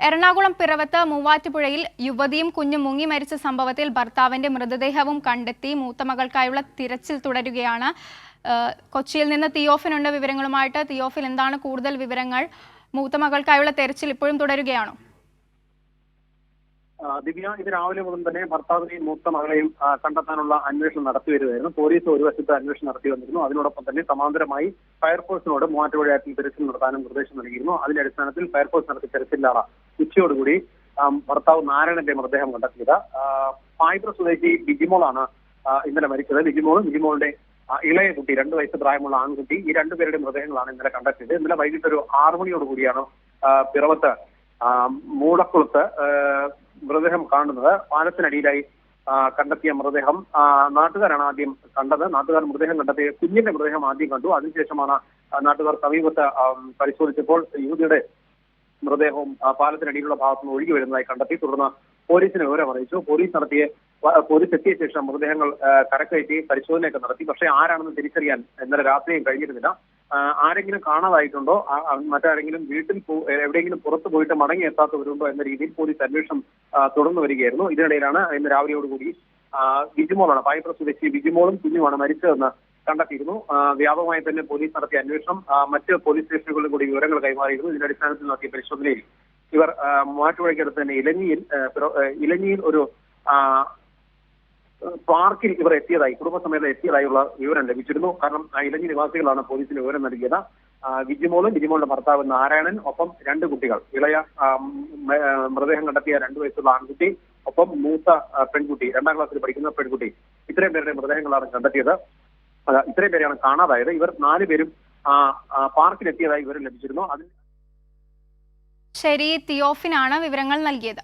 എറണാകുളം പിറവത്ത് മൂവാറ്റുപുഴയിൽ യുവതിയും കുഞ്ഞും മുങ്ങി മരിച്ച സംഭവത്തിൽ ഭർത്താവിന്റെ മൃതദേഹവും കണ്ടെത്തി മൂത്ത മകൾക്കായുള്ള തിരച്ചിൽ തുടരുകയാണ്. കൊച്ചിയിൽ നിന്ന് തിയോഫിൻ ഉണ്ട് വിവരങ്ങളുമായിട്ട്. തിയോഫിൽ, എന്താണ് കൂടുതൽ വിവരങ്ങൾ? മൂത്ത മകൾക്കായുള്ള തെരച്ചിൽ ഇപ്പോഴും തുടരുകയാണോ? ദിവ്യ, ഇത് രാവിലെ മുതൽ തന്നെ ഭർത്താവിനെയും മൂത്ത മകളെയും കണ്ടെത്താനുള്ള അന്വേഷണം നടത്തി വരുമായിരുന്നു. പോലീസ് ഒരു വശത്ത് അന്വേഷണം നടത്തി വന്നിരുന്നു. അതിനോടൊപ്പം തന്നെ സമാന്തരമായി ഫയർഫോഴ്സിനോട് മൂവാറ്റുപുഴയാറ്റിൽ തെരച്ചിൽ നടത്താനും നിർദ്ദേശം നൽകിയിരുന്നു. അതിന്റെ അടിസ്ഥാനത്തിൽ ഫയർഫോഴ്സ് നടത്തിയ തെരച്ചിലാണ് ഉച്ചയോടുകൂടി ഭർത്താവ് നാരായണന്റെ മൃതദേഹം കണ്ടെത്തിയത്. പായിപ്ര സ്വദേശി ബിജിമോളാണ് ഇന്നലെ മരിച്ചത്. ബിജിമോളുടെ ഇളയ കുട്ടി, 2 വയസ്സ് പ്രായമുള്ള ആൺകുട്ടി, ഈ രണ്ടുപേരുടെ മൃതദേഹങ്ങളാണ് ഇന്നലെ കണ്ടെത്തിയത്. ഇന്നലെ വൈകിട്ട് ഒരു 6 മണിയോടുകൂടിയാണ് പിറവത്ത് മൂടക്കുളത്ത് മൃതദേഹം കാണുന്നത്. പാലത്തിനടിയിലായി കണ്ടെത്തിയ മൃതദേഹം നാട്ടുകാരാണ് ആദ്യം കണ്ടത്. നാട്ടുകാർ മൃതദേഹം കണ്ടെത്തിയ കുഞ്ഞിന്റെ മൃതദേഹം ആദ്യം കണ്ടു. അതിനുശേഷമാണ് നാട്ടുകാർ സമീപത്ത് പരിശോധിച്ചപ്പോൾ യുവതിയുടെ മൃതദേഹവും പാലത്തിനടിയിലുള്ള ഭാഗത്തുനിന്ന് ഒഴുകി വരുന്നതായി കണ്ടെത്തി. തുടർന്ന് പോലീസിനെ വിവരം അറിയിച്ചു. പോലീസ് എത്തിയ ശേഷം മൃതദേഹങ്ങൾ കരക്കയറ്റി പരിശോധനയൊക്കെ നടത്തി. പക്ഷേ ആരാണെന്ന് തിരിച്ചറിയാൻ ഇന്നലെ രാത്രിയും കഴിഞ്ഞിരുന്നില്ല. ആരെങ്കിലും കാണാതായിട്ടുണ്ടോ, മറ്റാരെങ്കിലും വീട്ടിൽ എവിടെയെങ്കിലും പുറത്തു പോയിട്ട് മടങ്ങി എത്താത്തവരുണ്ടോ എന്ന രീതിയിൽ പോലീസ് അന്വേഷണം തുടർന്നു വരികയായിരുന്നു. ഇതിനിടയിലാണ് ഇന്ന് രാവിലെയോടുകൂടി ബിജിമോളാണ്, പായിപ്ര സ്വദേശി ബിജിമോളും കുഞ്ഞുമാണ് മരിച്ചതെന്ന് കണ്ടെത്തിയിരുന്നു. വ്യാപകമായി തന്നെ പോലീസ് നടത്തിയ അന്വേഷണം മറ്റ് പോലീസ് സ്റ്റേഷനുകളിലും കൂടി വിവരങ്ങൾ കൈമാറിയിരുന്നു. ഇതിന്റെ അടിസ്ഥാനത്തിൽ നടത്തിയ പരിശോധനയിൽ ഇവർ മൂവാറ്റുപുഴയ്ക്കടുത്ത് തന്നെ ഇലഞ്ഞിയിൽ ഒരു പാർക്കിൽ ഇവർ എത്തിയതായി, കുടുംബസമേതം എത്തിയതായുള്ള വിവരം ലഭിച്ചിരുന്നു. കാരണം ഇലഞ്ഞി നിവാസികളാണ് പോലീസിന് വിവരം നൽകിയത്. ബിജിമോളുടെ ഭർത്താവ് നാരായണൻ, ഒപ്പം 2 കുട്ടികൾ, ഇളയ മൃതദേഹം കണ്ടെത്തിയ 2 വയസ്സുള്ള ആൺകുട്ടി, ഒപ്പം മൂത്ത പെൺകുട്ടി, 2ാം ക്ലാസ്സിൽ പഠിക്കുന്ന പെൺകുട്ടി, ഇത്രയും പേരുടെ മൃതദേഹങ്ങളാണ് കണ്ടെത്തിയത്. ഇത്രയും പേരെയാണ് കാണാതായത്. ഇവർ 4 പേരും പാർക്കിലെത്തിയതായി വിവരം ലഭിച്ചിരുന്നു. ശരി, തിയോഫിനാണ് വിവരങ്ങൾ നൽകിയത്.